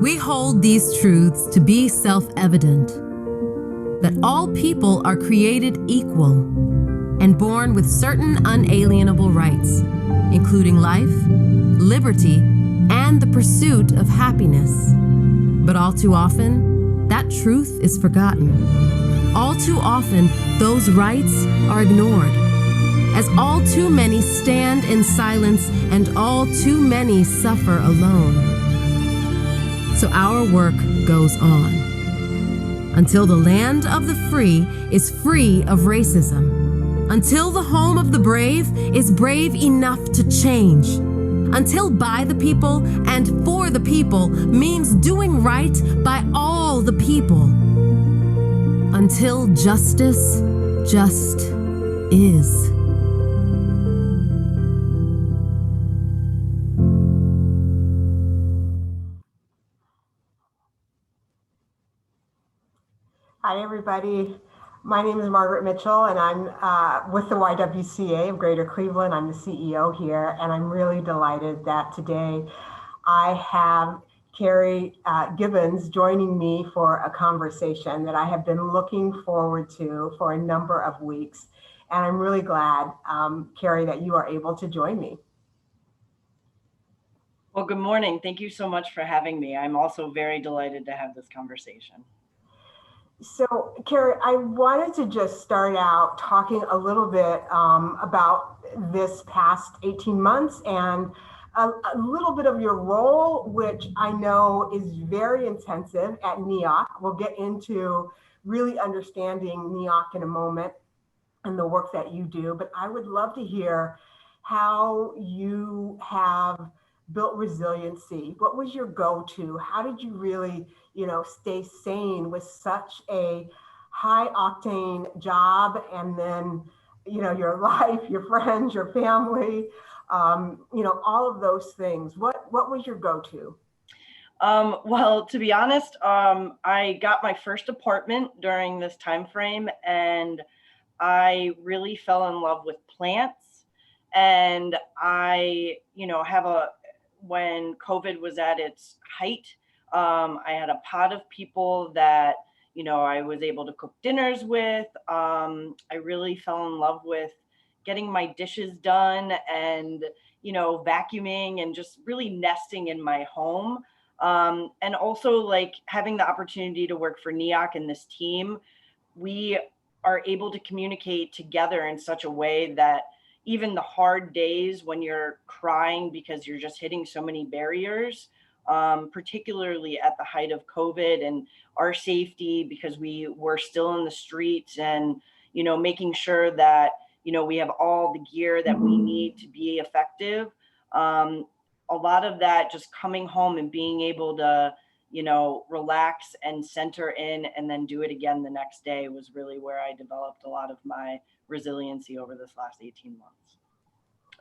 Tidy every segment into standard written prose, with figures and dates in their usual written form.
We hold these truths to be self-evident, that all people are created equal and born with certain unalienable rights, including life, liberty, and the pursuit of happiness. But all too often, that truth is forgotten. All too often, those rights are ignored, as all too many stand in silence and all too many suffer alone. So our work goes on until the land of the free is free of racism, until the home of the brave is brave enough to change, until by the people and for the people means doing right by all the people, until justice just is. Hi, everybody. My name is Margaret Mitchell, and I'm with the YWCA of Greater Cleveland. I'm the CEO here, and I'm really delighted that today I have Carey Gibbons joining me for a conversation that I have been looking forward to for a number of weeks. And I'm really glad, Carey, that you are able to join me. Well, good morning. Thank you so much for having me. I'm also very delighted to have this conversation. So, Carey, I wanted to just start out talking a little bit about this past 18 months and a little bit of your role, which I know is very intensive at NEOC. We'll get into really understanding NEOC in a moment and the work that you do, but I would love to hear how you have built resiliency. What was your go-to? How did you really, stay sane with such a high octane job, and then, your life, your friends, your family, all of those things? What was your go-to? Well, to be honest, I got my first apartment during this time frame, and I really fell in love with plants. And I, when COVID was at its height, I had a pot of people that, I was able to cook dinners with. I really fell in love with getting my dishes done and, vacuuming and just really nesting in my home. And also like having the opportunity to work for NEOC and this team, we are able to communicate together in such a way that even the hard days when you're crying because you're just hitting so many barriers, particularly at the height of COVID and our safety, because we were still in the streets and, making sure that, we have all the gear that we need to be effective. A lot of that just coming home and being able to, relax and center in and then do it again the next day was really where I developed a lot of my resiliency over this last 18 months.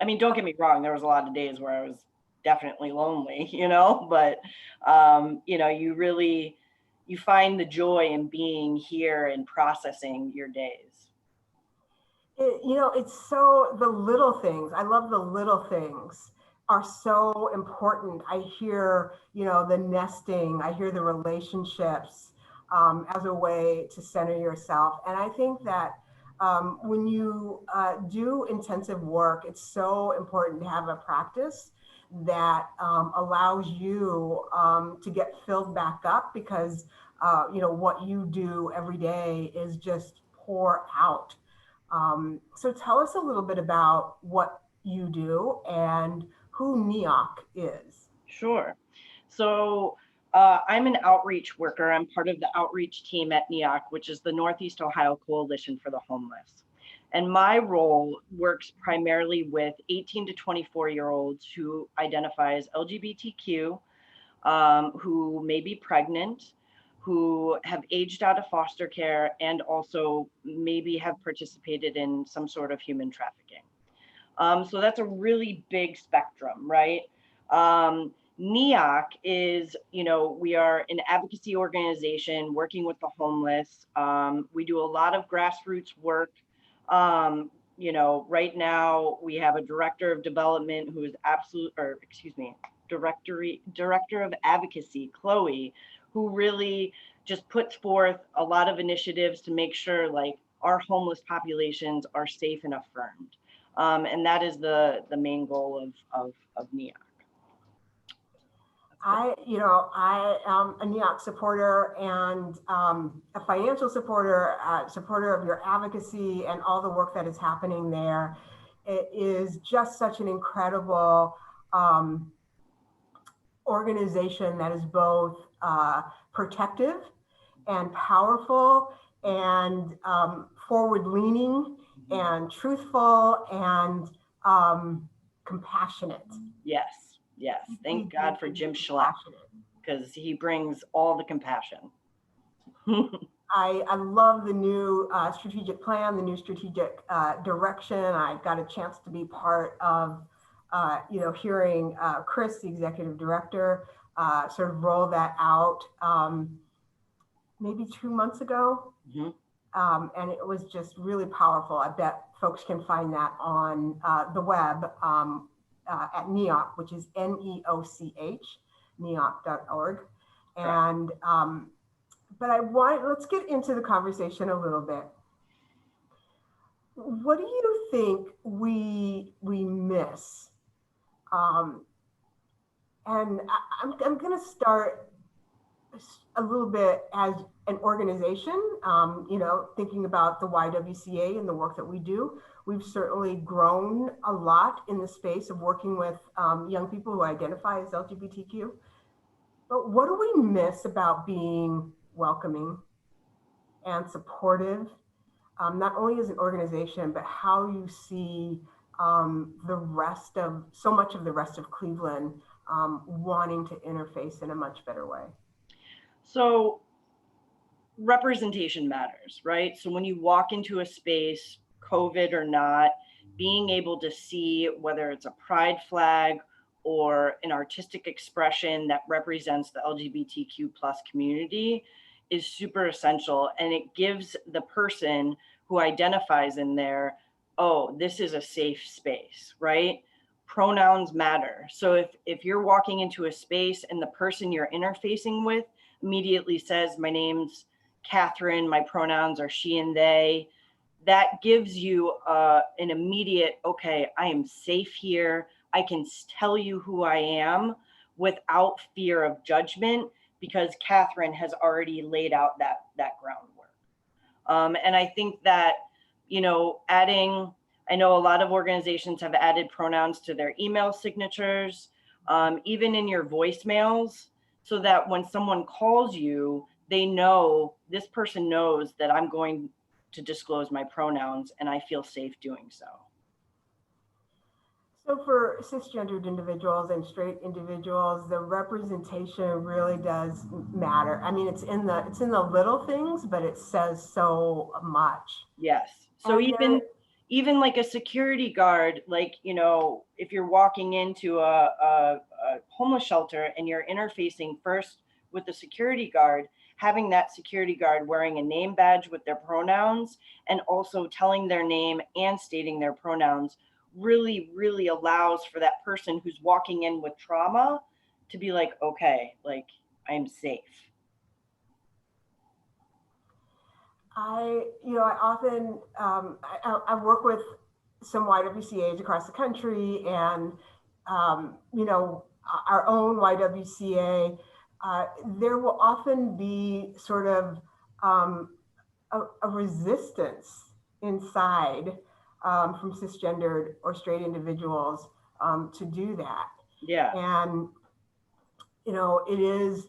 I mean, don't get me wrong, there was a lot of days where I was definitely lonely, but, you find the joy in being here and processing your days. It's so the little things. I love the little things are so important. I hear, the nesting, I hear the relationships as a way to center yourself. And I think that when you do intensive work, it's so important to have a practice that allows you to get filled back up because, what you do every day is just pour out. So tell us a little bit about what you do and who NEOC is. Sure. So I'm an outreach worker. I'm part of the outreach team at NEOC, which is the Northeast Ohio Coalition for the Homeless. And my role works primarily with 18 to 24-year-olds who identify as LGBTQ, who may be pregnant, who have aged out of foster care, and also maybe have participated in some sort of human trafficking. So that's a really big spectrum, right? NEOC is, we are an advocacy organization working with the homeless. We do a lot of grassroots work. Right now we have a director of development who is director of advocacy, Chloe, who really just puts forth a lot of initiatives to make sure like our homeless populations are safe and affirmed. And that is the main goal of NEOC. I am a NEOC supporter and a financial supporter, supporter of your advocacy and all the work that is happening there. It is just such an incredible organization that is both protective and powerful and forward-leaning and truthful and compassionate. Yes, yes. Thank God for Jim Schlapp, because he brings all the compassion. I love the new strategic plan, the new strategic direction. I got a chance to be part of, hearing Chris, the executive director, sort of roll that out maybe 2 months ago. Mm-hmm. And it was just really powerful. I bet folks can find that on the web at NEOC, which is NEOCH, neoc.org. And but let's get into the conversation a little bit. What do you think we miss? And I'm going to start a little bit as an organization, thinking about the YWCA and the work that we do. We've certainly grown a lot in the space of working with young people who identify as LGBTQ. But what do we miss about being welcoming and supportive, not only as an organization, but how you see so much of the rest of Cleveland wanting to interface in a much better way? So representation matters, right? So when you walk into a space, COVID or not, being able to see whether it's a pride flag or an artistic expression that represents the LGBTQ plus community is super essential. And it gives the person who identifies in there, oh, this is a safe space, right? Pronouns matter. So if you're walking into a space and the person you're interfacing with immediately says, my name's Catherine, my pronouns are she and they, that gives you an immediate, okay, I am safe here. I can tell you who I am without fear of judgment because Catherine has already laid out that groundwork. And I think that, I know a lot of organizations have added pronouns to their email signatures, even in your voicemails, so that when someone calls you, they know, this person knows that I'm going to disclose my pronouns and I feel safe doing so. So for cisgendered individuals and straight individuals, the representation really does matter. I mean, it's in the little things, but it says so much. Yes. So even like a security guard, like, if you're walking into a homeless shelter and you're interfacing first with the security guard, having that security guard wearing a name badge with their pronouns and also telling their name and stating their pronouns really, really allows for that person who's walking in with trauma to be like, okay, like I'm safe. I often, I work with some YWCAs across the country and, our own YWCA, there will often be sort of a resistance inside from cisgendered or straight individuals to do that. Yeah. And, it is,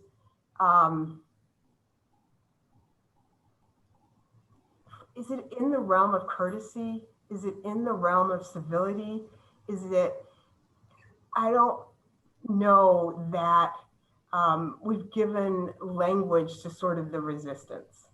is it in the realm of courtesy? Is it in the realm of civility? I don't know that we've given language to sort of the resistance.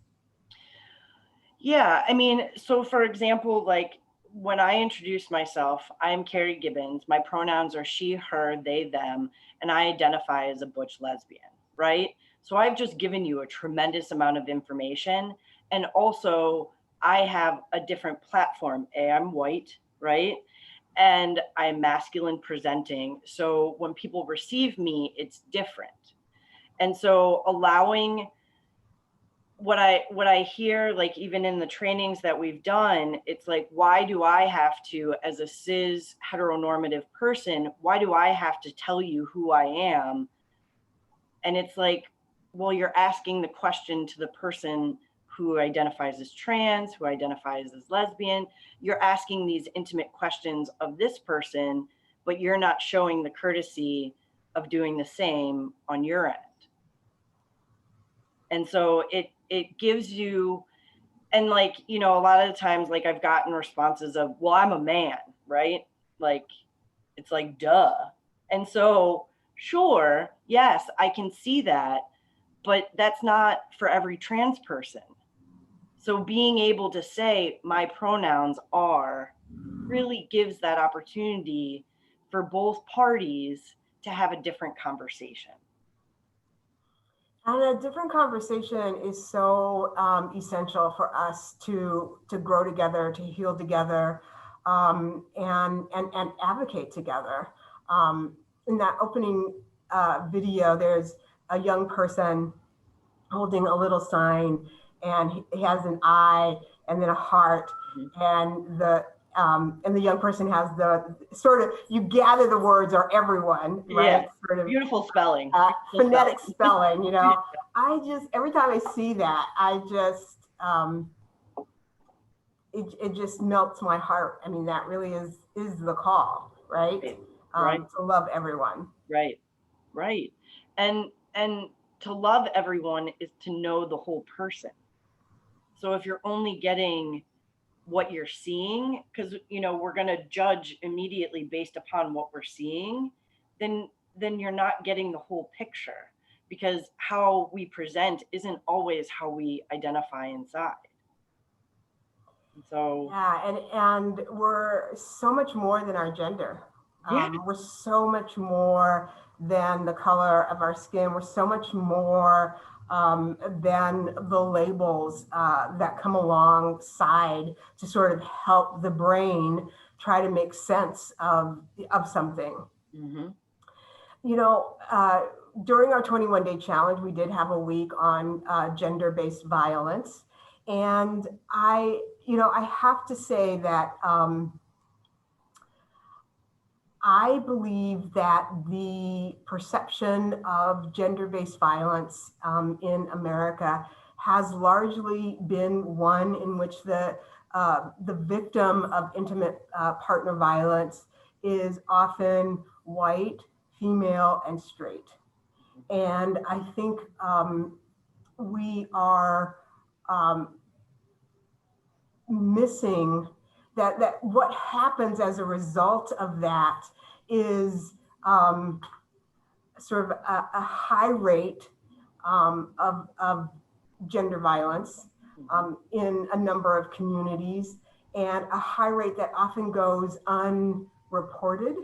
Yeah, I mean, so for example, like when I introduce myself, I'm Carey Gibbons. My pronouns are she, her, they, them, and I identify as a butch lesbian, right? So I've just given you a tremendous amount of information. And also I have a different platform. I'm white, right? and I'm masculine presenting. So when people receive me, it's different. And so allowing what I hear, like even in the trainings that we've done, it's like, why do I have to, as a cis heteronormative person, why do I have to tell you who I am? And it's like, well, you're asking the question to the person who identifies as trans, who identifies as lesbian. You're asking these intimate questions of this person, but you're not showing the courtesy of doing the same on your end. And so it gives you, and like, you know, a lot of the times, like I've gotten responses of, well, I'm a man, right? Like, it's like, duh. And so, sure, yes, I can see that, but that's not for every trans person. So being able to say my pronouns are really gives that opportunity for both parties to have a different conversation. And a different conversation is so essential for us to grow together, to heal together, and advocate together. In that opening video, there's a young person holding a little sign, and he has an eye and then a heart, and the young person has the sort of, you gather the words are everyone, right? Yeah. Sort of Beautiful spelling. phonetic spelling, you know. I just, every time I see that, I just, it just melts my heart. I mean, that really is the call, right? Right. To love everyone. Right. And to love everyone is to know the whole person. So if you're only getting what you're seeing, because, you know, we're going to judge immediately based upon what we're seeing, then you're not getting the whole picture, because how we present isn't always how we identify inside. So yeah, and we're so much more than our gender. We're so much more than the color of our skin. We're so much more than the labels that come alongside to sort of help the brain try to make sense of something. Mm-hmm. You know, during our 21-day challenge, we did have a week on gender-based violence. And I have to say that I believe that the perception of gender-based violence in America has largely been one in which the victim of intimate partner violence is often white, female, and straight. And I think we are missing that what happens as a result of that is sort of a high rate of gender violence in a number of communities, and a high rate that often goes unreported,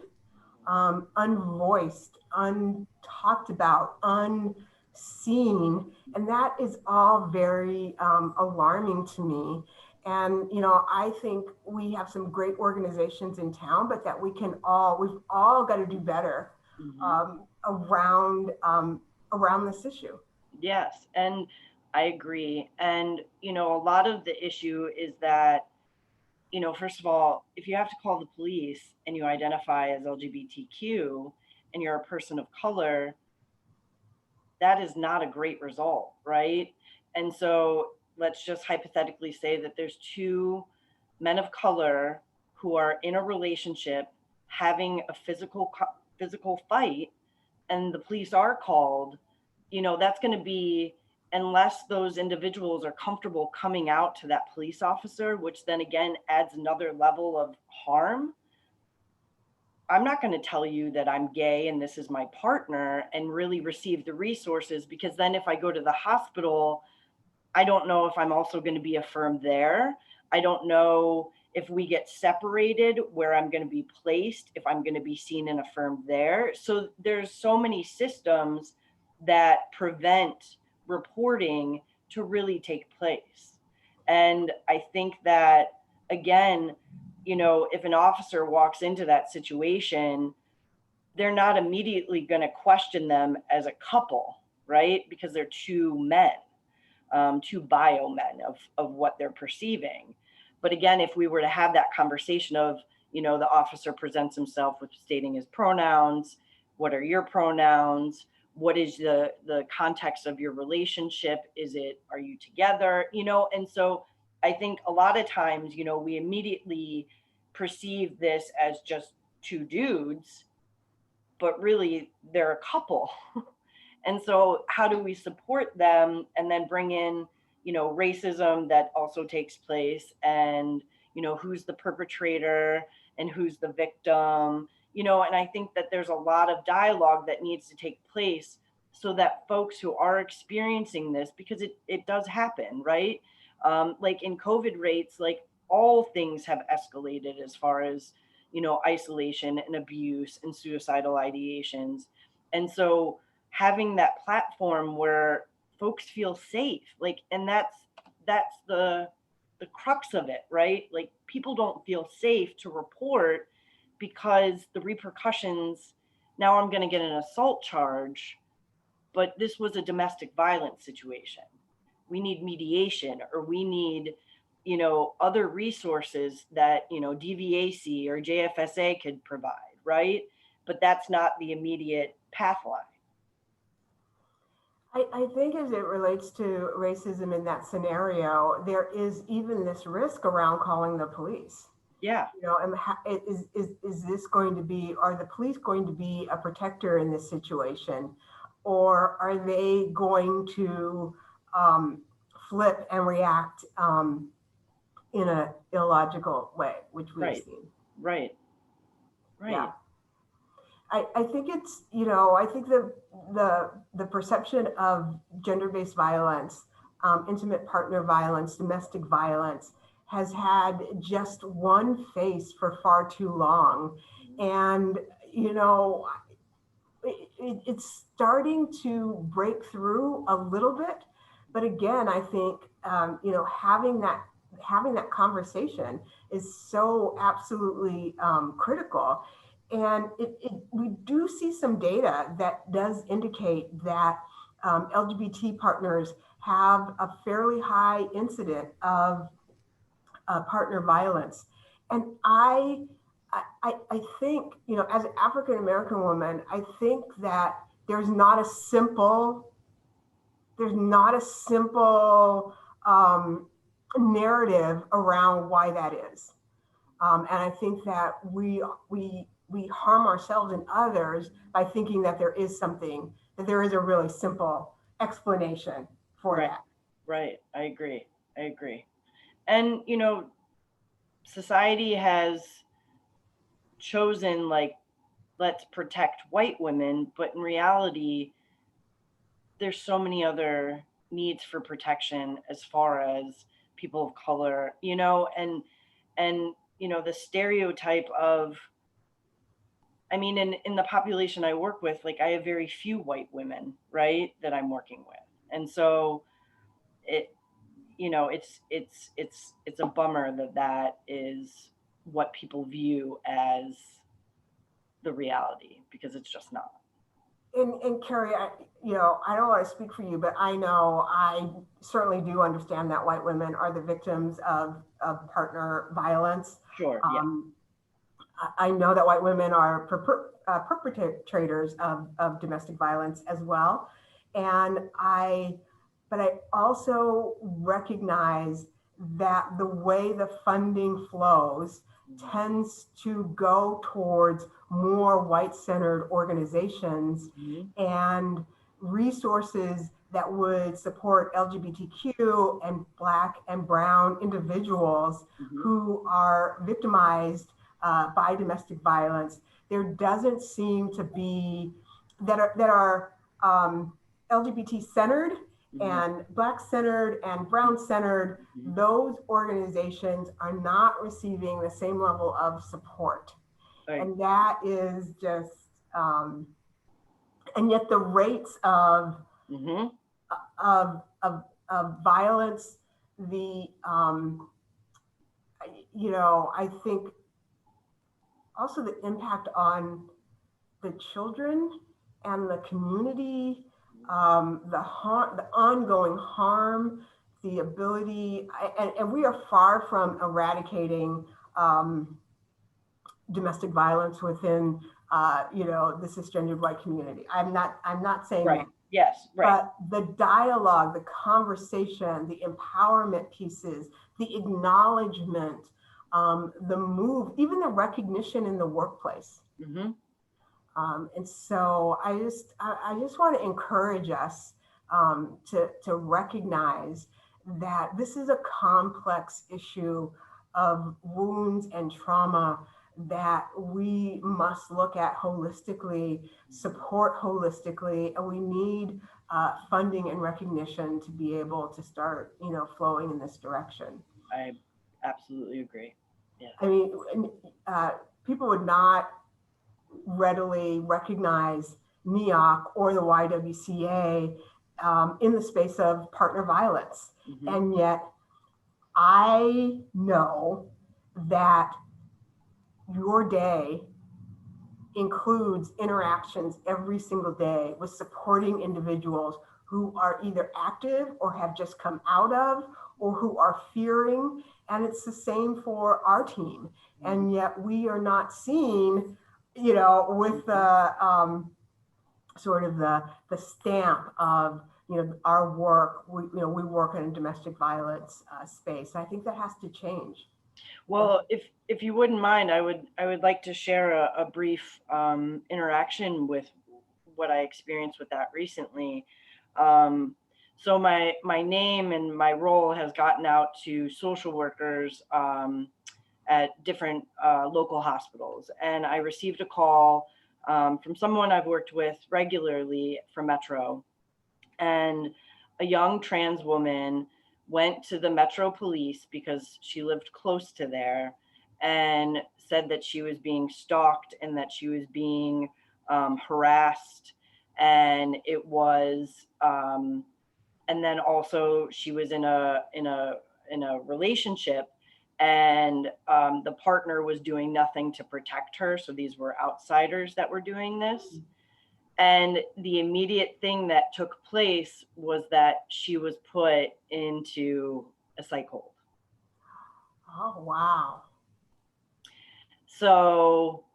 unvoiced, untalked about, unseen. And that is all very alarming to me. And, you know, I think we have some great organizations in town, but that we've all got to do better around this issue. Yes, and I agree. And, you know, a lot of the issue is that, you know, first of all, if you have to call the police and you identify as LGBTQ and you're a person of color, that is not a great result, right? And so let's just hypothetically say that there's two men of color who are in a relationship having a physical fight, and the police are called. You know, that's going to be, unless those individuals are comfortable coming out to that police officer, which then again adds another level of harm. I'm not going to tell you that I'm gay and this is my partner and really receive the resources, because then if I go to the hospital, I don't know if I'm also going to be affirmed there. I don't know if we get separated where I'm going to be placed, if I'm going to be seen and affirmed there. So there's so many systems that prevent reporting to really take place. And I think that, again, you know, if an officer walks into that situation, they're not immediately going to question them as a couple, right? Because they're two men, two bio men of what they're perceiving. But again, if we were to have that conversation of, you know, the officer presents himself with stating his pronouns, what are your pronouns? What is the context of your relationship? Is it, are you together? You know, and so I think a lot of times, you know, we immediately perceive this as just two dudes, but really they're a couple. And so how do we support them and then bring in, you know, racism that also takes place, and, you know, who's the perpetrator and who's the victim, you know, and I think that there's a lot of dialogue that needs to take place so that folks who are experiencing this, because it does happen, right? Like in COVID rates, like all things have escalated as far as, you know, isolation and abuse and suicidal ideations. And so having that platform where folks feel safe, like, and that's the crux of it, right? Like people don't feel safe to report because the repercussions, now I'm going to get an assault charge, but this was a domestic violence situation. We need mediation, or we need, you know, other resources that, you know, DVAC or JFSA could provide, right? But that's not the immediate pathline. I think as it relates to racism in that scenario, there is even this risk around calling the police. Yeah. You know, and is this going to be, are the police going to be a protector in this situation? Or are they going to flip and react in an illogical way, which we've seen? Right. Yeah. I think it's, you know, I think the perception of gender-based violence, intimate partner violence, domestic violence has had just one face for far too long. And, you know, it's starting to break through a little bit. But again, I think, you know, having that conversation is so absolutely critical. And we do see some data that does indicate that LGBT partners have a fairly high incident of partner violence. And I think, you know, as an African American woman, I think that there's not a simple narrative around why that is. And I think that we harm ourselves and others by thinking that there is something, that there is a really simple explanation for that. Right. I agree. And, you know, society has chosen, like, let's protect white women, but in reality, there's so many other needs for protection as far as people of color, you know, and, you know, the stereotype of, I mean, in the population I work with, like I have very few white women, right, that I'm working with. And so it, you know, it's a bummer that is what people view as the reality, because it's just not. And Carey, you know, I don't want to speak for you, but I know I certainly do understand that white women are the victims of partner violence. Sure. I know that white women are perpetrators of domestic violence as well. But I also recognize that the way the funding flows tends to go towards more white-centered organizations and resources that would support LGBTQ and Black and Brown individuals who are victimized by domestic violence. There doesn't seem to be that are LGBT centered and Black centered and Brown centered. Those organizations are not receiving the same level of support. And that is just, and yet the rates of violence, I think also the impact on the children and the community, the ongoing harm, the ability, and we are far from eradicating domestic violence within, the cisgendered white community. I'm not saying Right. that. Yes. Right. But the dialogue, the conversation, the empowerment pieces, the acknowledgement, the move, even the recognition in the workplace. Mm-hmm. And so I just want to encourage us to recognize that this is a complex issue of wounds and trauma that we must look at holistically, support holistically, and we need funding and recognition to be able to start, flowing in this direction. I absolutely agree. Yeah. I mean, people would not readily recognize NEOC or the YWCA in the space of partner violence. Mm-hmm. And yet I know that your day includes interactions every single day with supporting individuals who are either active or have just come out of or who are fearing. And it's the same for our team. Mm-hmm. And yet we are not seen, with the sort of the stamp of, our work. We work in a domestic violence space. I think that has to change. Well, if you wouldn't mind, I would like to share a brief interaction with what I experienced with that recently. So my name and my role has gotten out to social workers at different local hospitals, and I received a call from someone I've worked with regularly from Metro, and a young trans woman went to the Metro Police because she lived close to there and said that she was being stalked and that she was being harassed. And it was, and then also she was in a relationship, and the partner was doing nothing to protect her. So these were outsiders that were doing this. And the immediate thing that took place was that she was put into a psych hold. Oh, wow. So,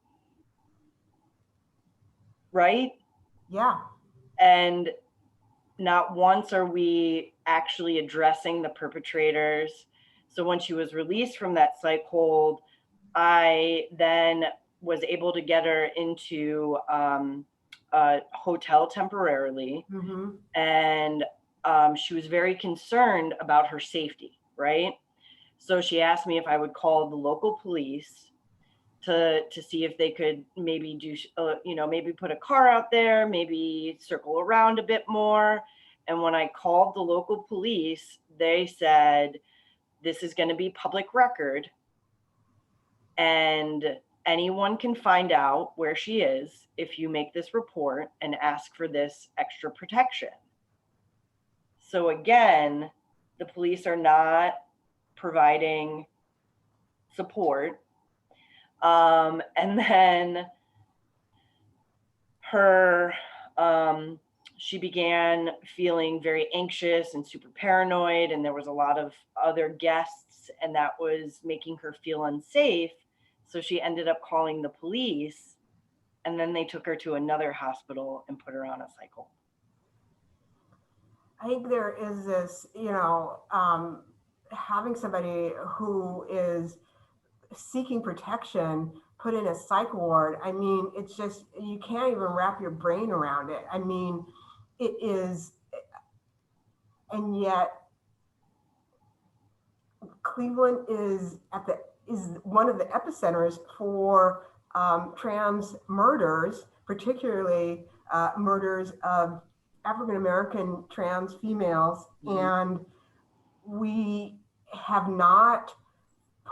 right? Yeah. And not once are we actually addressing the perpetrators. So when she was released from that psych hold, I then was able to get her into a hotel temporarily. Mm-hmm. And she was very concerned about her safety, right? So she asked me if I would call the local police to see if they could maybe do, maybe put a car out there, maybe circle around a bit more. And when I called the local police, they said, this is going to be public record, and anyone can find out where she is if you make this report and ask for this extra protection. So again, the police are not providing support. And then she began feeling very anxious and super paranoid, and there was a lot of other guests, and that was making her feel unsafe. So she ended up calling the police, and then they took her to another hospital and put her on a psych hold. I think there is this, having somebody who is seeking protection put in a psych ward. I mean, it's just, you can't even wrap your brain around it. I mean, it is, and yet Cleveland is one of the epicenters for trans murders, particularly murders of African-American trans females. Mm-hmm. And we have not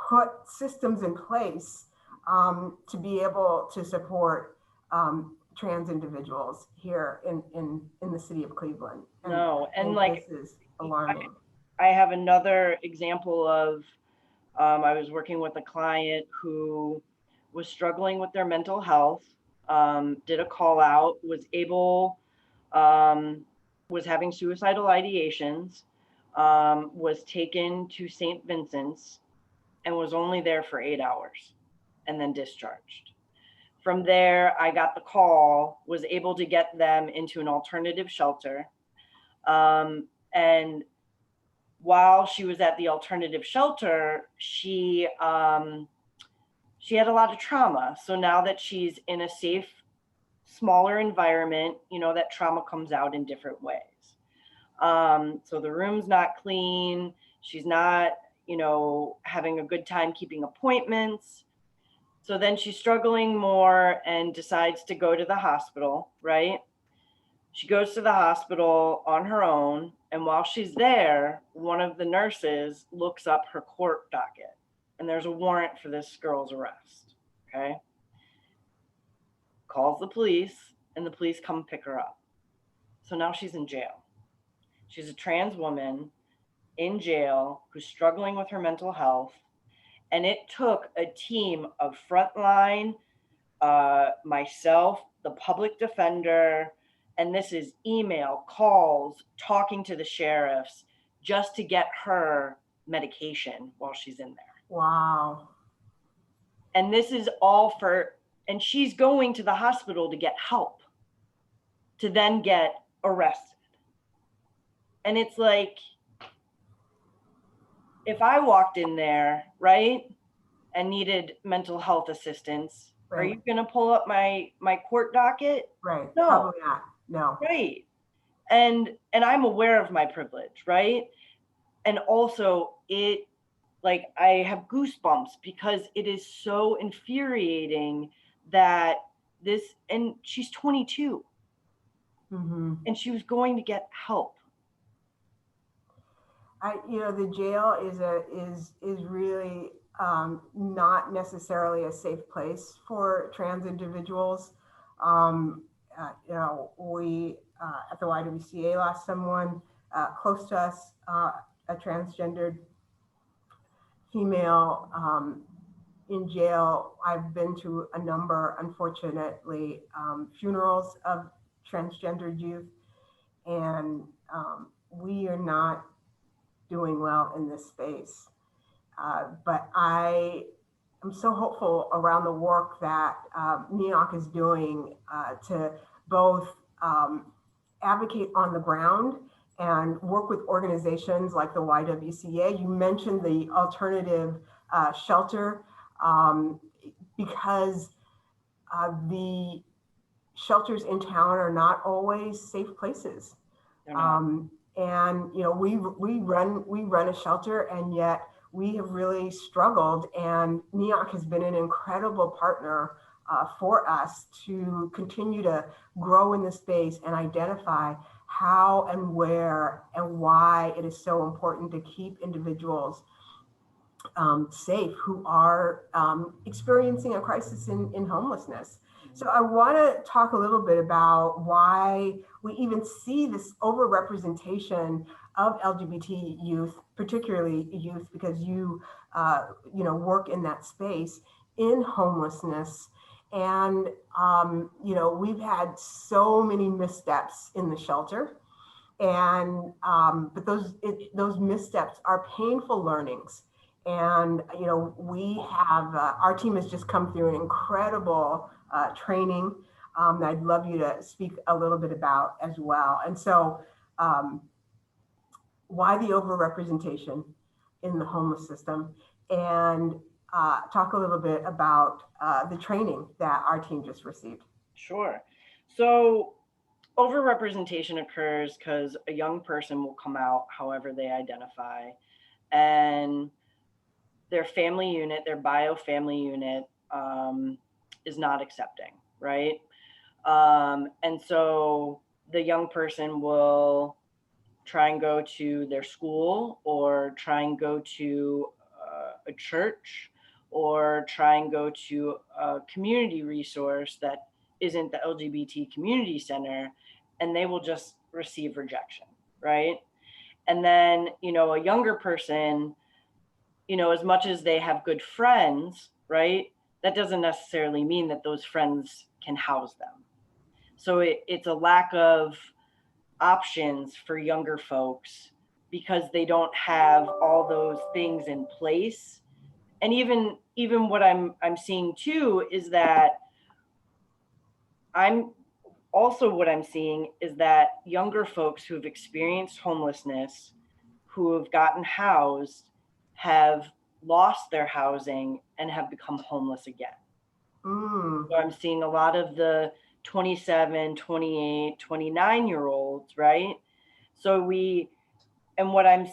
put systems in place to be able to support trans individuals here in the city of Cleveland. And like, this is alarming. I have another example of I was working with a client who was struggling with their mental health, did a call out, um, was having suicidal ideations, was taken to St. Vincent's and was only there for 8 hours and then discharged. From there, I got the call, was able to get them into an alternative shelter. And while she was at the alternative shelter, she had a lot of trauma. So now that she's in a safe, smaller environment, that trauma comes out in different ways. So the room's not clean. She's not, having a good time keeping appointments. So then she's struggling more and decides to go to the hospital, right? She goes to the hospital on her own. And while she's there, one of the nurses looks up her court docket and there's a warrant for this girl's arrest. Okay. Calls the police and the police come pick her up. So now she's in jail. She's a trans woman in jail who's struggling with her mental health. And it took a team of frontline, myself, the public defender, and this is email, calls, talking to the sheriffs just to get her medication while she's in there. Wow. And this is all and she's going to the hospital to get help, to then get arrested. And it's like, if I walked in there, right, and needed mental health assistance, right, are you going to pull up my court docket? Right. No. Probably not. No. Right. And I'm aware of my privilege, right? And also I have goosebumps because it is so infuriating that and she's 22 and she was going to get help. The jail is really not necessarily a safe place for trans individuals. We at the YWCA lost someone close to us, a transgendered female in jail. I've been to a number, unfortunately, funerals of transgendered youth, and we are not doing well in this space. But I am so hopeful around the work that NEOC is doing to both advocate on the ground and work with organizations like the YWCA. You mentioned the alternative shelter because the shelters in town are not always safe places. And we run a shelter, and yet we have really struggled. And NEOC has been an incredible partner for us to continue to grow in the space and identify how and where and why it is so important to keep individuals safe who are experiencing a crisis in homelessness. So I want to talk a little bit about why we even see this overrepresentation of LGBT youth, particularly youth, because you work in that space in homelessness. And we've had so many missteps in the shelter, and but those missteps are painful learnings. And we have our team has just come through an incredible training that I'd love you to speak a little bit about as well. And so why the overrepresentation in the homeless system, and talk a little bit about the training that our team just received. Sure. So overrepresentation occurs because a young person will come out however they identify, and their family unit, their bio family unit is not accepting, right? And so the young person will try and go to their school, or try and go to a church, or try and go to a community resource that isn't the LGBT community center, and they will just receive rejection, right? And then, a younger person as much as they have good friends, right, that doesn't necessarily mean that those friends can house them. So it's a lack of options for younger folks because they don't have all those things in place. And even what I'm seeing too is that what I'm seeing is that younger folks who have experienced homelessness, who have gotten housed, have lost their housing and have become homeless again. So I'm seeing a lot of the 27, 28, 29-year-olds, right? So what I'm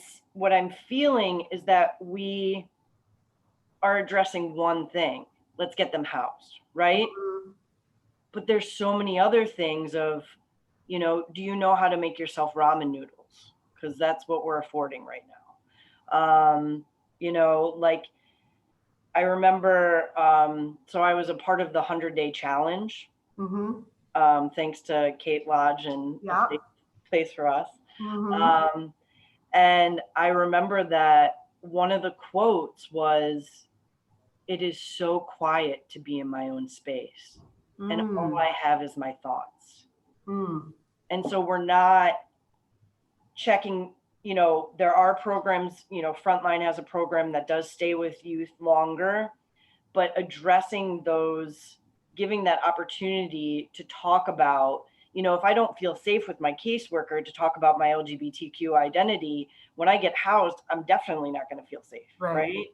feeling is that we are addressing one thing. Let's get them housed, right? But there's so many other things of, do you know how to make yourself ramen noodles? Because that's what we're affording right now. Like I remember, so I was a part of the 100-day challenge, thanks to Kate Lodge and a safe place for us. And I remember that one of the quotes was, "It is so quiet to be in my own space. And all I have is my thoughts." And so we're not checking, there are programs, Frontline has a program that does stay with youth longer, but addressing those, giving that opportunity to talk about, if I don't feel safe with my caseworker to talk about my LGBTQ identity, when I get housed, I'm definitely not going to feel safe, right?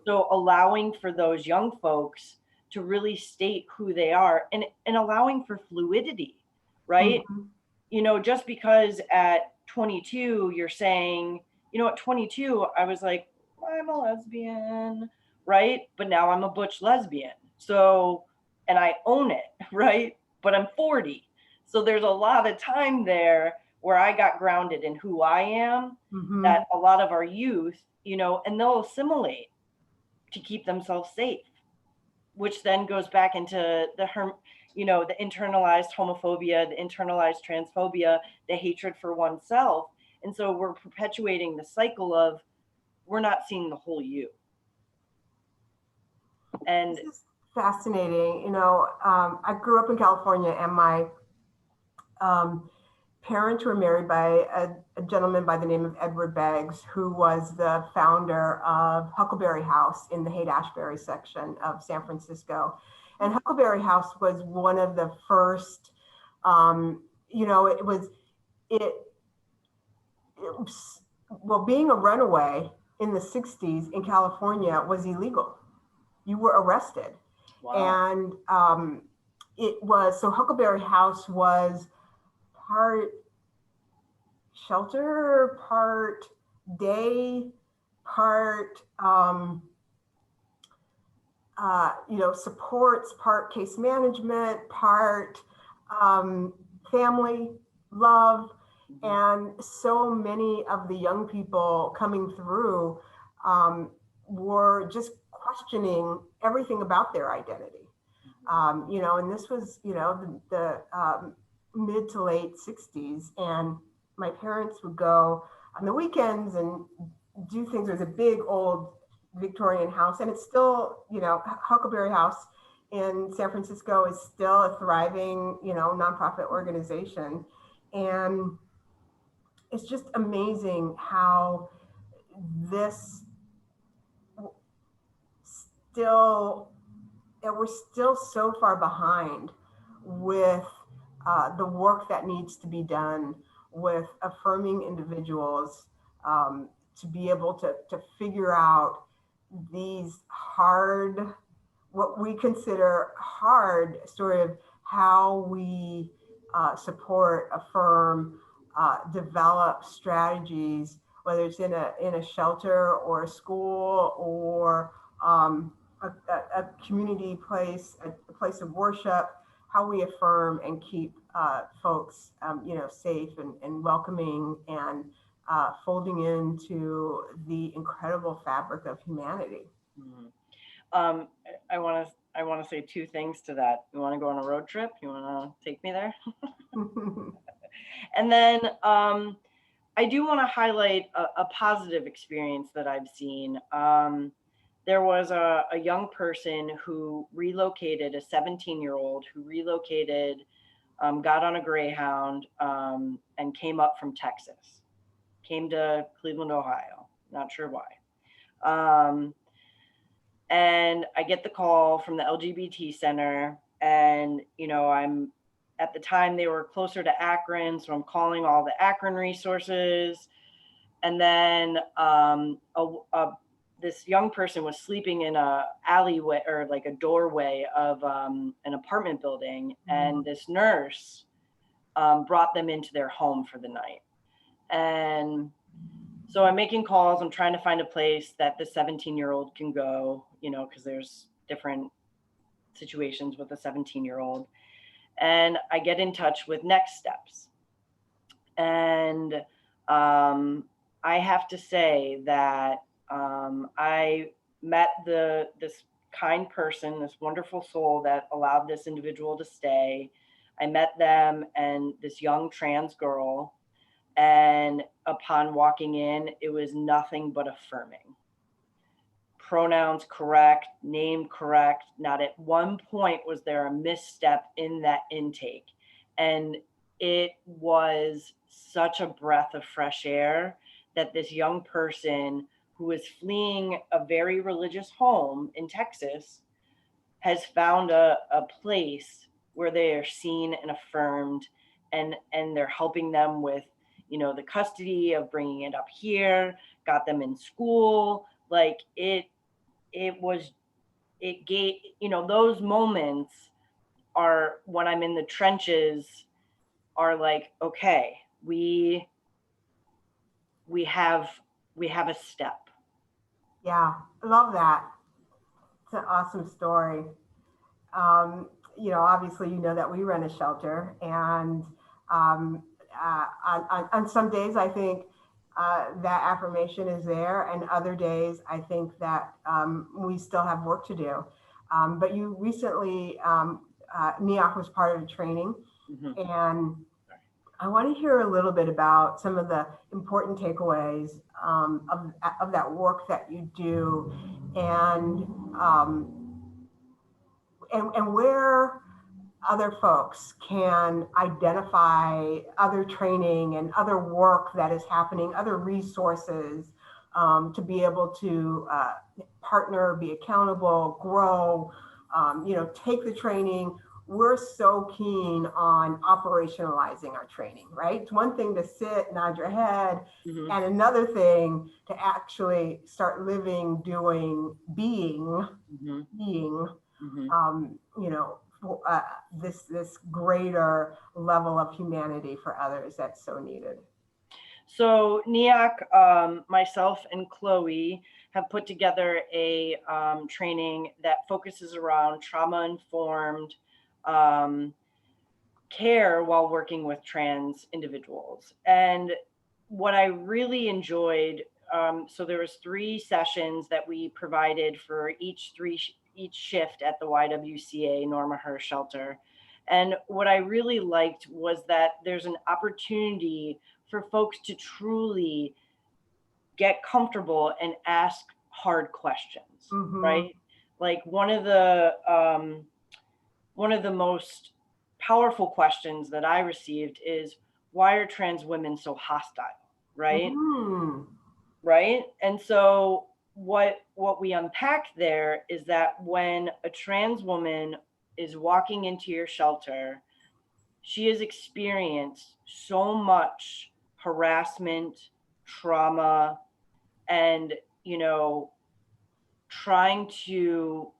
So allowing for those young folks to really state who they are and allowing for fluidity, right? Just because at 22, you're saying, at 22, I was like, I'm a lesbian, right? But now I'm a butch lesbian. So, and I own it, right? But I'm 40. So there's a lot of time there where I got grounded in who I am, that a lot of our youth, and they'll assimilate to keep themselves safe, which then goes back into the internalized homophobia, the internalized transphobia, the hatred for oneself. And so we're perpetuating the cycle of we're not seeing the whole you. And this is fascinating. I grew up in California, and my parents were married by a gentleman by the name of Edward Beggs, who was the founder of Huckleberry House in the Haight-Ashbury section of San Francisco. And Huckleberry House was one of the first, being a runaway in the 60s in California was illegal. You were arrested. Wow. And so Huckleberry House was part shelter, part day, part supports, part case management, part family love. And so many of the young people coming through were just questioning everything about their identity. And this was, the mid to late 60s. And my parents would go on the weekends and do things. There's a big old Victorian house, and it's still, Huckleberry House in San Francisco is still a thriving, nonprofit organization. And it's just amazing how this we're still so far behind with the work that needs to be done with affirming individuals to be able to figure out these hard, what we consider hard, sort of how we support, affirm, develop strategies, whether it's in a shelter or a school or a community place, a place of worship, how we affirm and keep folks, safe and welcoming and folding into the incredible fabric of humanity. I want to say two things to that. You want to go on a road trip? You want to take me there? And then I I do want to highlight a positive experience that I've seen. There was a young person who relocated, a 17-year-old who relocated, got on a Greyhound, and came up from Texas, came to Cleveland, Ohio. Not sure why. And I get the call from the LGBT center, and I'm at the time they were closer to Akron, so I'm calling all the Akron resources. And then this young person was sleeping in a alleyway, or like a doorway of an apartment building, and this nurse brought them into their home for the night. And so I'm making calls. I'm trying to find a place that the 17-year-old can go, because there's different situations with a 17-year-old. And I get in touch with Next Steps. And I have to say that I met this kind person, this wonderful soul that allowed this individual to stay. I met them and this young trans girl. And upon walking in, it was nothing but affirming. Pronouns correct, name correct. Not at one point was there a misstep in that intake. And it was such a breath of fresh air that this young person who was fleeing a very religious home in Texas has found a place where they are seen and affirmed, and they're helping them with the custody of bringing it up here, got them in school. Like it gave, those moments are when I'm in the trenches are like, okay, we have a step. Yeah, I love that. It's an awesome story. Obviously, that we run a shelter, and on some days, I think that affirmation is there, and other days, I think that we still have work to do. But you recently, NEOC was part of the training, and I want to hear a little bit about some of the important takeaways of that work that you do, and where other folks can identify other training and other work that is happening, other resources to be able to partner, be accountable, grow, take the training. We're so keen on operationalizing our training, right? It's one thing to sit, nod your head, and another thing to actually start living, doing, being, this greater level of humanity for others that's so needed. So NEOC, myself and Chloe have put together a training that focuses around trauma-informed care while working with trans individuals. And what I really enjoyed, so there was 3 sessions that we provided for each shift at the YWCA Norma Herr shelter. And what I really liked was that there's an opportunity for folks to truly get comfortable and ask hard questions, right? Like one of the most powerful questions that I received is, why are trans women so hostile, right? Right? And so what we unpacked there is that when a trans woman is walking into your shelter, she has experienced so much harassment, trauma, and trying to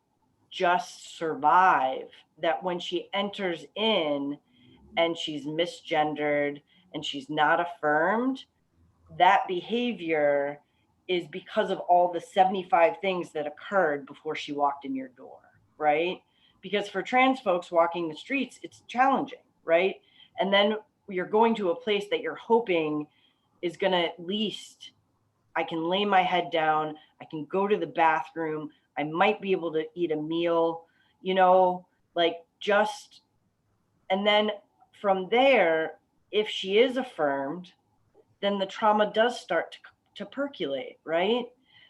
just survive, that when she enters in and she's misgendered and she's not affirmed, that behavior is because of all the 75 things that occurred before she walked in your door, right? Because for trans folks walking the streets, it's challenging, right? And then you're going to a place that you're hoping is going to, at least I can lay my head down, I can go to the bathroom, I might be able to eat a meal, and then from there, if she is affirmed, then the trauma does start to percolate, right?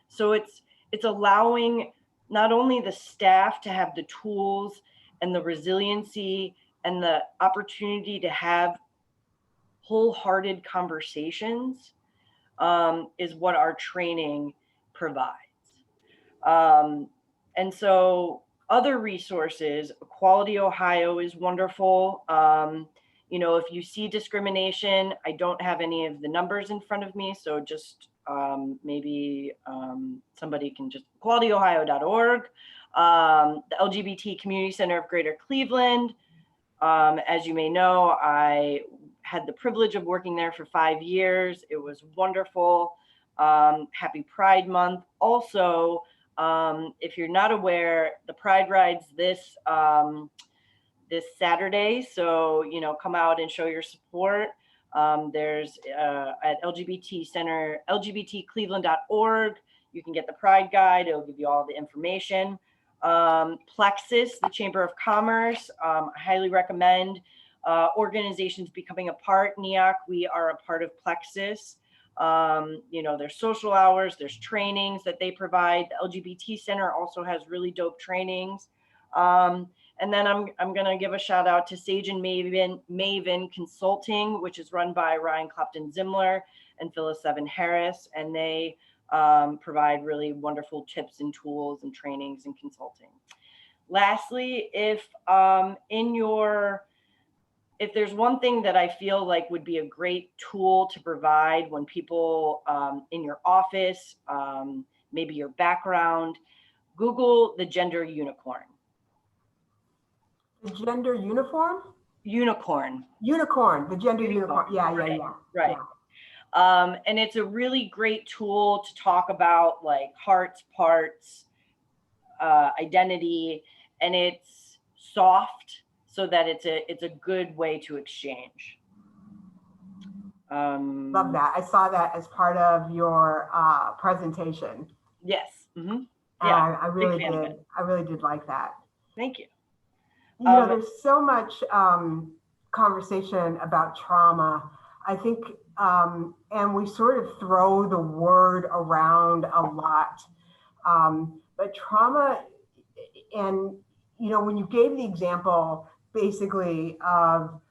So it's allowing not only the staff to have the tools and the resiliency and the opportunity to have wholehearted conversations, is what our training provides. And so other resources, Equality Ohio is wonderful. If you see discrimination, I don't have any of the numbers in front of me, so just maybe somebody can just equalityohio.org. The LGBT Community Center of Greater Cleveland. As you may know, I had the privilege of working there for 5 years. It was wonderful. Happy Pride Month. Also, if you're not aware, the Pride Ride's this Saturday. So, come out and show your support. There's at LGBT Center, lgbtcleveland.org. You can get the Pride Guide. It'll give you all the information. Plexus, the Chamber of Commerce, I highly recommend organizations becoming a part. NEOC, we are a part of Plexus. There's social hours, there's trainings that they provide. The LGBT Center also has really dope trainings. And then I'm going to give a shout out to Sage and Maven Consulting, which is run by Ryan Clopton Zimler and Phyllis Evan Harris. And they provide really wonderful tips and tools and trainings and consulting. Lastly, if there's one thing that I feel like would be a great tool to provide when people in your office, maybe your background, Google the gender unicorn. The gender uniform? Unicorn. Unicorn, the gender unicorn. Yeah. Right. Yeah. And it's a really great tool to talk about like hearts, parts, identity, and it's soft so that it's a good way to exchange. Love that. I saw that as part of your presentation. Yes. Mm-hmm. Yeah, I really did. I really did like that. Thank you. There's so much conversation about trauma. I think, and we sort of throw the word around a lot. But trauma, and when you gave the example, basically of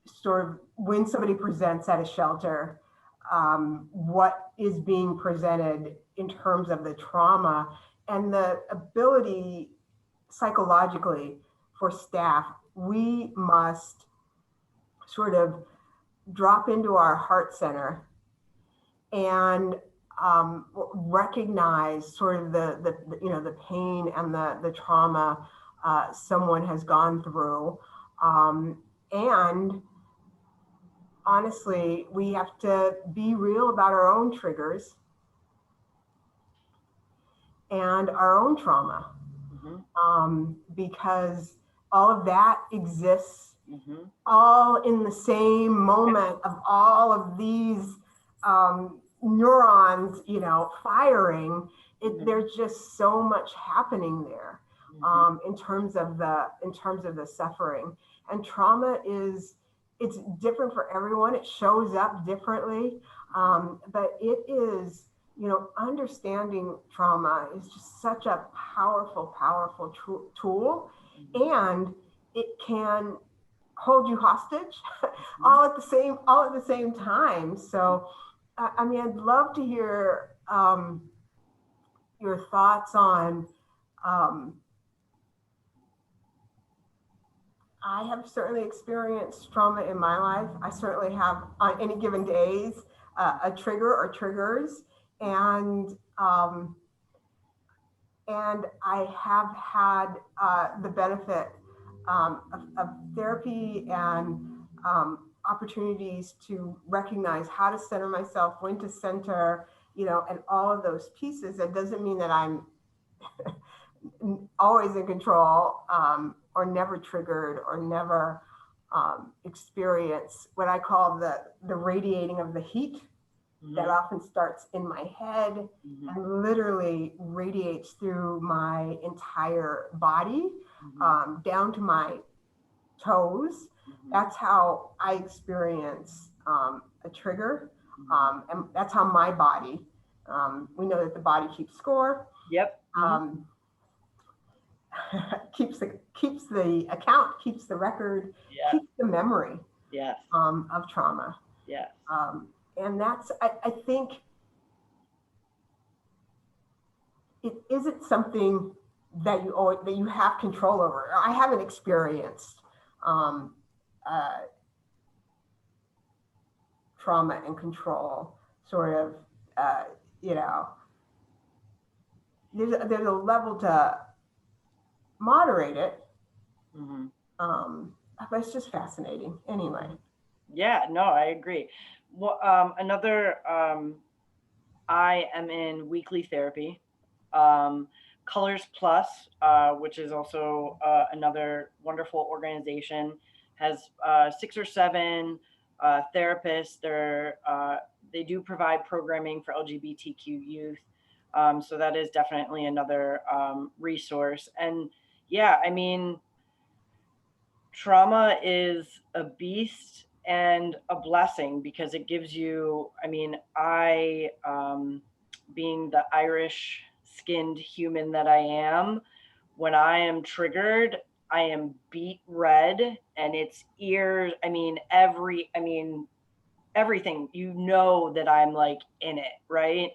sort of when somebody presents at a shelter, what is being presented in terms of the trauma and the ability psychologically for staff, we must sort of drop into our heart center and recognize sort of the pain and the trauma someone has gone through. And honestly, we have to be real about our own triggers and our own trauma, because all of that exists all in the same moment of all of these neurons, firing. There's just so much happening there in terms of the suffering. And trauma it's different for everyone. It shows up differently, but it is, understanding trauma is just such a powerful tool, and it can hold you hostage all at the same time. So, I'd love to hear your thoughts on. I have certainly experienced trauma in my life. I certainly have on any given days a trigger or triggers, and I have had the benefit of therapy and opportunities to recognize how to center myself, when to center, and all of those pieces. That doesn't mean that I'm always in control, or never triggered, or never experience what I call the radiating of the heat that often starts in my head and literally radiates through my entire body, down to my toes. That's how I experience a trigger. And that's how my body, we know that the body keeps score. Yep. Keeps the account, keeps the record, keeps the memory of trauma. Yes. And that's, I think it isn't something that you have control over. I haven't experienced trauma and control sort of, there's a level to moderate it. But it's just fascinating anyway. Yeah, no, I agree. Well, I am in weekly therapy. Colors Plus, which is also another wonderful organization, has 6 or 7 therapists. They do provide programming for LGBTQ youth. So that is definitely another resource. And yeah, I mean, trauma is a beast and a blessing because it gives you, I mean, being the Irish skinned human that I am, when I am triggered, I am beet red and it's ears. I mean, everything, that I'm like in it. Right.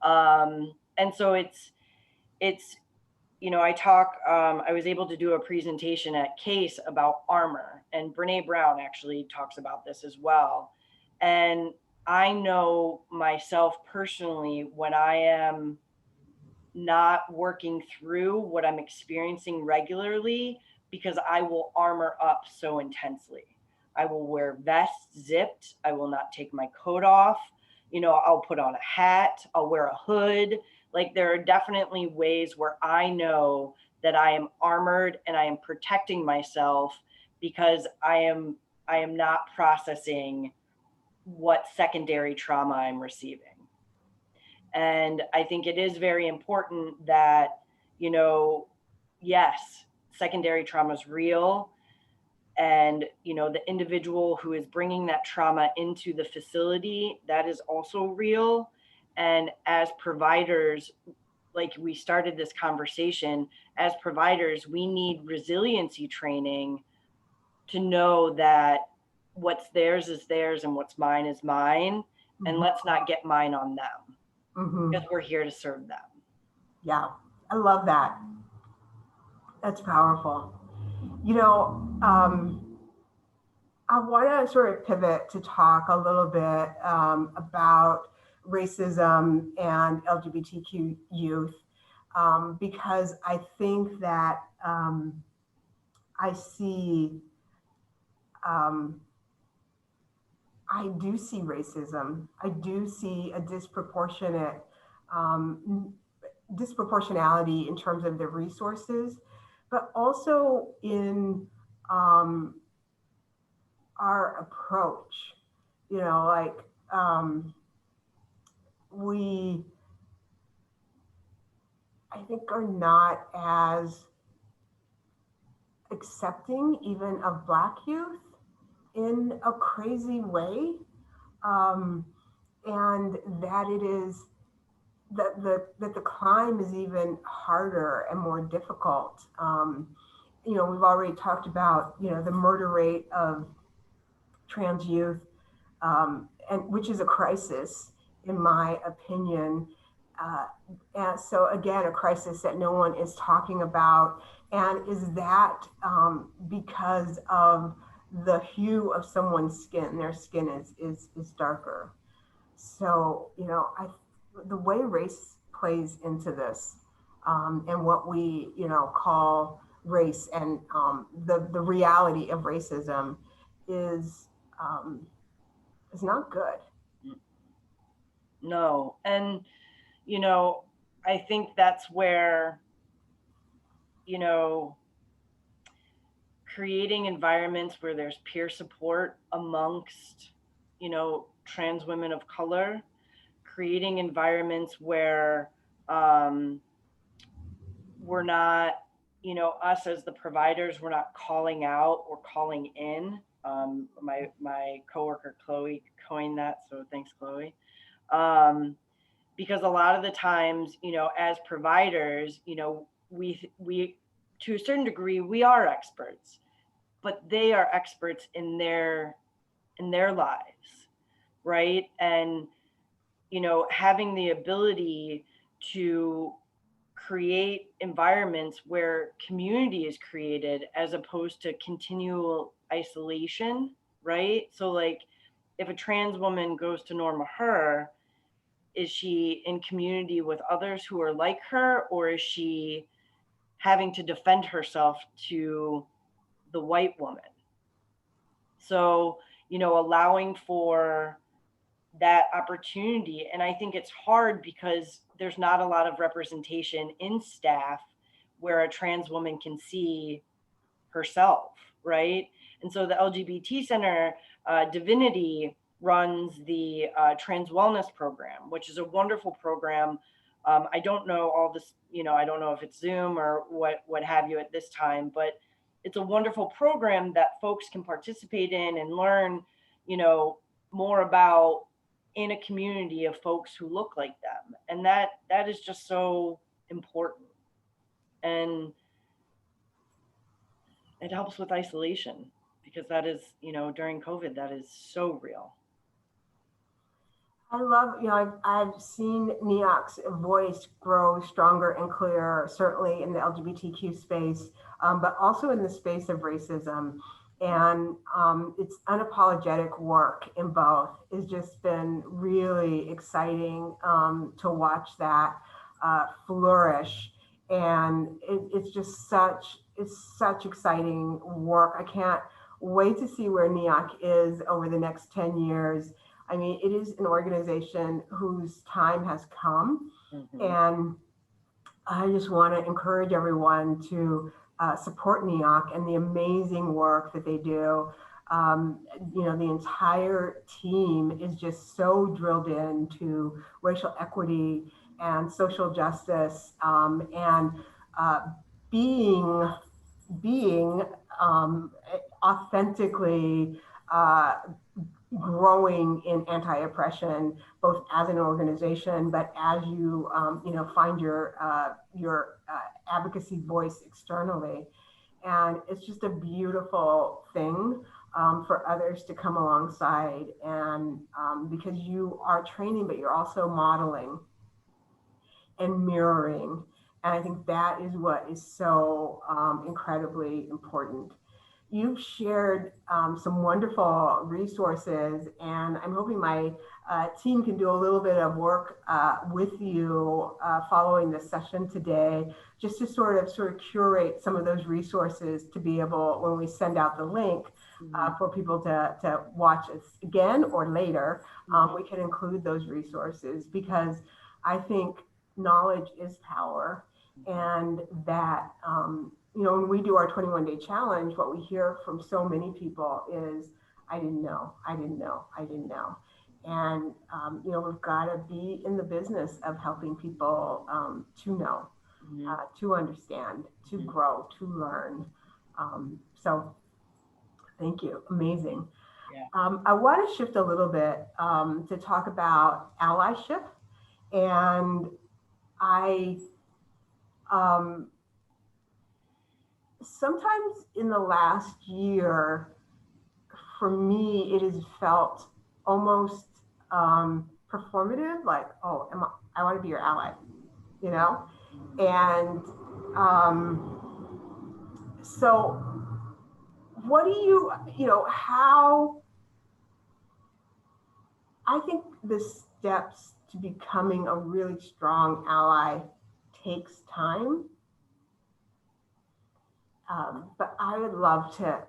And so it's, I was able to do a presentation at CASE about armor, and Brene Brown actually talks about this as well. And I know myself personally, when I am not working through what I'm experiencing regularly, because I will armor up so intensely. I will wear vests zipped. I will not take my coat off. I'll put on a hat. I'll wear a hood. Like, there are definitely ways where I know that I am armored and I am protecting myself because I am not processing what secondary trauma I'm receiving. And I think it is very important that, yes, secondary trauma is real. And, the individual who is bringing that trauma into the facility, that is also real. And as providers, like we started this conversation, as providers, we need resiliency training to know that what's theirs is theirs and what's mine is mine. And let's not get mine on them because we're here to serve them. Yeah, I love that. That's powerful. I want to sort of pivot to talk a little bit about racism and LGBTQ youth, because I think that I do see racism. I do see a disproportionality in terms of the resources, but also in our approach. We, I think, are not as accepting even of Black youth in a crazy way, and that it is that the climb is even harder and more difficult. We've already talked about the murder rate of trans youth, and which is a crisis in my opinion. And so again, a crisis that no one is talking about. And is that because of the hue of someone's skin? Their skin is darker. So, the way race plays into this, and what we, call race, and the reality of racism is not good. No. And, I think that's where, creating environments where there's peer support amongst, trans women of color, creating environments where we're not, us as the providers, we're not calling out or calling in My coworker Chloe coined that, so thanks, Chloe. Um, because a lot of the times, as providers, we to a certain degree we are experts, but they are experts in their lives, right? And having the ability to create environments where community is created as opposed to continual isolation, right? So like if a trans woman goes to Norma Her, is she in community with others who are like her, or is she having to defend herself to the white woman? So, allowing for that opportunity. And I think it's hard because there's not a lot of representation in staff where a trans woman can see herself, right? And so the LGBT Center, Divinity, runs the Trans Wellness Program, which is a wonderful program. I don't know all this, I don't know if it's Zoom or what have you at this time, but it's a wonderful program that folks can participate in and learn, more about in a community of folks who look like them. And that is just so important. And it helps with isolation because that is, during COVID, that is so real. I love, I've seen NEOC's voice grow stronger and clearer, certainly in the LGBTQ space, but also in the space of racism. And its unapologetic work in both has just been really exciting to watch that flourish. And it's just such exciting work. I can't wait to see where NEOC is over the next 10 years. I mean, it is an organization whose time has come. Mm-hmm. And I just want to encourage everyone to support NEOC and the amazing work that they do. The entire team is just so drilled into racial equity and social justice and being authentically growing in anti-oppression, both as an organization, but as you find your advocacy voice externally. And it's just a beautiful thing for others to come alongside, and because you are training, but you're also modeling and mirroring. And I think that is what is so incredibly important. You've shared some wonderful resources, and I'm hoping my team can do a little bit of work with you following this session today, just to sort of curate some of those resources to be able, when we send out the link for people to watch us again or later, we can include those resources, because I think knowledge is power, and that when we do our 21-day challenge, what we hear from so many people is, I didn't know. And, we've got to be in the business of helping people to know, to understand, to grow, to learn. So thank you. Amazing. Yeah. I want to shift a little bit to talk about allyship. And sometimes in the last year, for me, it has felt almost performative, like, oh, I want to be your ally, And so what do how, I think the steps to becoming a really strong ally takes time. But I would love to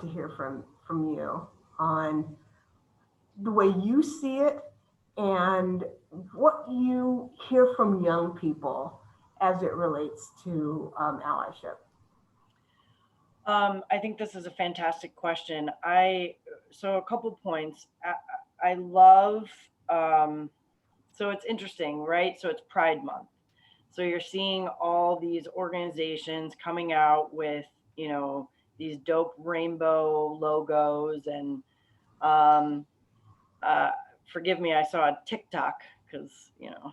hear from you on the way you see it and what you hear from young people as it relates to allyship. I think this is a fantastic question. So a couple points. I love, so it's interesting, right? So it's Pride Month. So you're seeing all these organizations coming out with, these dope rainbow logos. And um, forgive me, I saw a TikTok because, you know,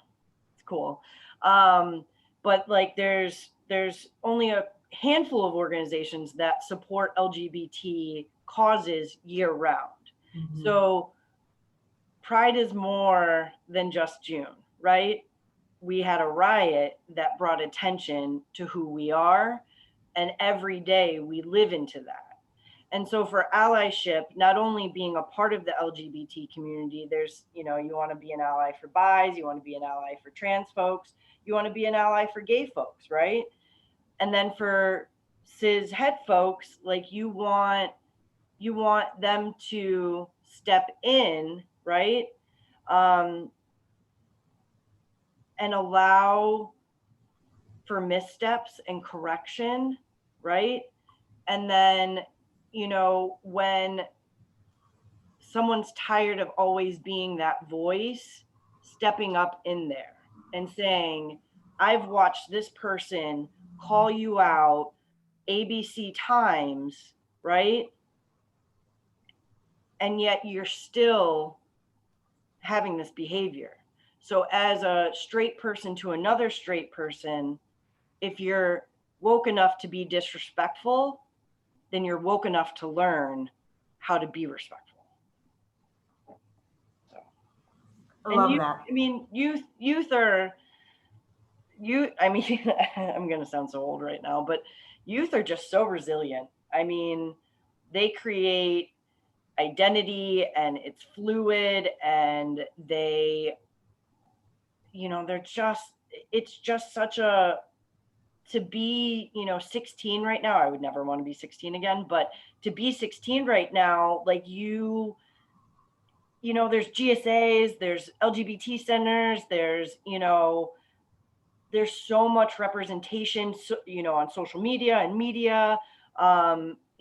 it's cool. But like there's only a handful of organizations that support LGBT causes year round. Mhm. So Pride is more than just June, right? We had a riot that brought attention to who we are, and every day we live into that. And so for allyship, not only being a part of the LGBT community, there's, you know, you want to be an ally for bis, you want to be an ally for trans folks, you want to be an ally for gay folks, right? And then for cis het folks, like you want them to step in, right? Um, and allow for missteps and correction, right? And then, you know, when someone's tired of always being that voice, stepping up in there and saying, I've watched this person call you out ABC times, right? And yet you're still having this behavior. So as a straight person to another straight person, if you're woke enough to be disrespectful, then you're woke enough to learn how to be respectful. So, I love that. I mean, youth are, I mean, I'm going to sound so old right now, but youth are just so resilient. I mean, they create identity and it's fluid, and they, you know, it's just such a, to be, you know, 16 right now, I would never want to be 16 again, but to be 16 right now, like you know, there's GSAs, there's LGBT centers, there's, you know, there's so much representation, so, you know, on social media and media.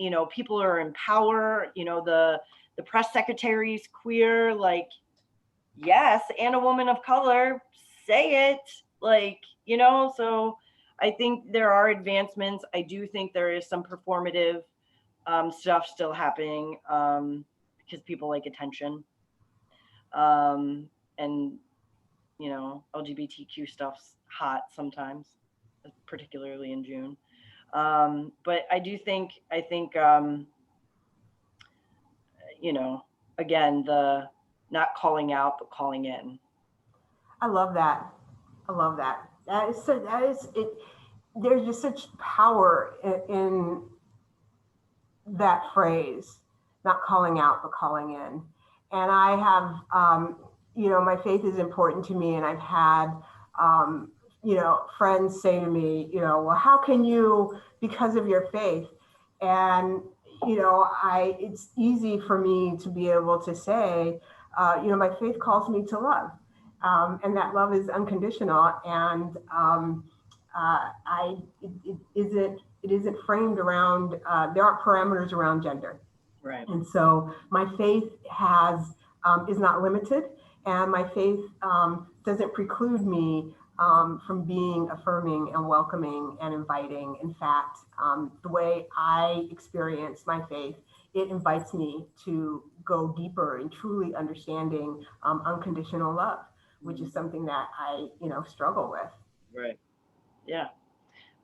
You know, people are in power, you know, the press secretary's queer, like, yes, and a woman of color, say it, like, you know. So I think there are advancements. I do think there is some performative stuff still happening because people like attention. And, you know, LGBTQ stuff's hot sometimes, particularly in June. But I think, you know, again, the not calling out, but calling in. I love that. I love that. That is it. There's just such power in that phrase, not calling out, but calling in. And I have, you know, my faith is important to me. And I've had, you know, friends say to me, you know, well, how can you, because of your faith? And, you know, it's easy for me to be able to say, you know, my faith calls me to love. And that love is unconditional. And it isn't framed around, there aren't parameters around gender. Right. And so my faith is not limited, and my faith doesn't preclude me from being affirming and welcoming and inviting. In fact, the way I experience my faith, it invites me to go deeper in truly understanding unconditional love, which is something that I, you know, struggle with. Right. Yeah.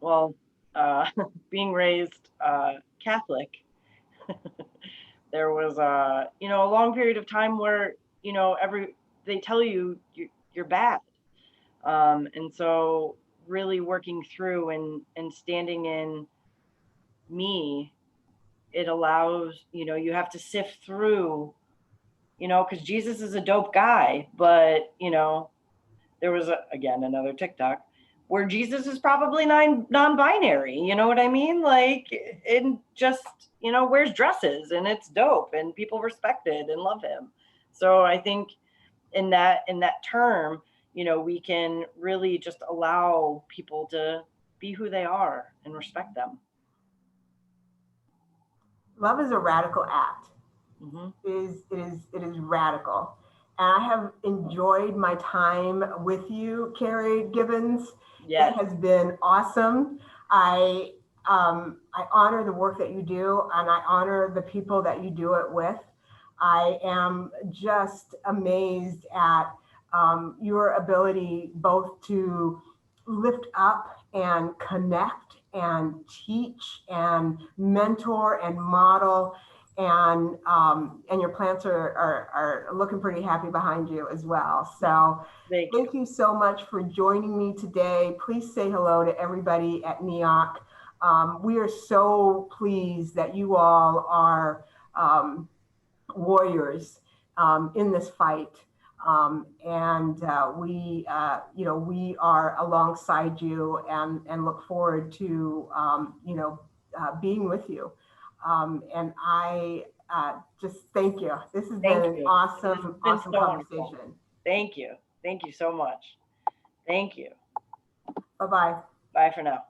Well, being raised Catholic, there was you know, a long period of time where, you know, they tell you you're bad, and so really working through and standing in me, it allows, you know, you have to sift through, you know, because Jesus is a dope guy, but, you know, there was again another TikTok where Jesus is probably non-binary, you know what I mean? Like, and just, you know, wears dresses and it's dope and people respect it and love him. So I think in that term, you know, we can really just allow people to be who they are and respect them. Love is a radical act. Mm-hmm. It is radical. And I have enjoyed my time with you, Carey Gibbons. Yes. It has been awesome. I honor the work that you do, and I honor the people that you do it with. I am just amazed at your ability both to lift up and connect and teach and mentor and model, and your plants are looking pretty happy behind you as well. So thank you so much for joining me today. Please say hello to everybody at NEOC. We are so pleased that you all are warriors in this fight. We are alongside you and look forward to, being with you. And I just thank you. This has been an awesome conversation. Wonderful. Thank you. Thank you so much. Thank you. Bye-bye. Bye for now.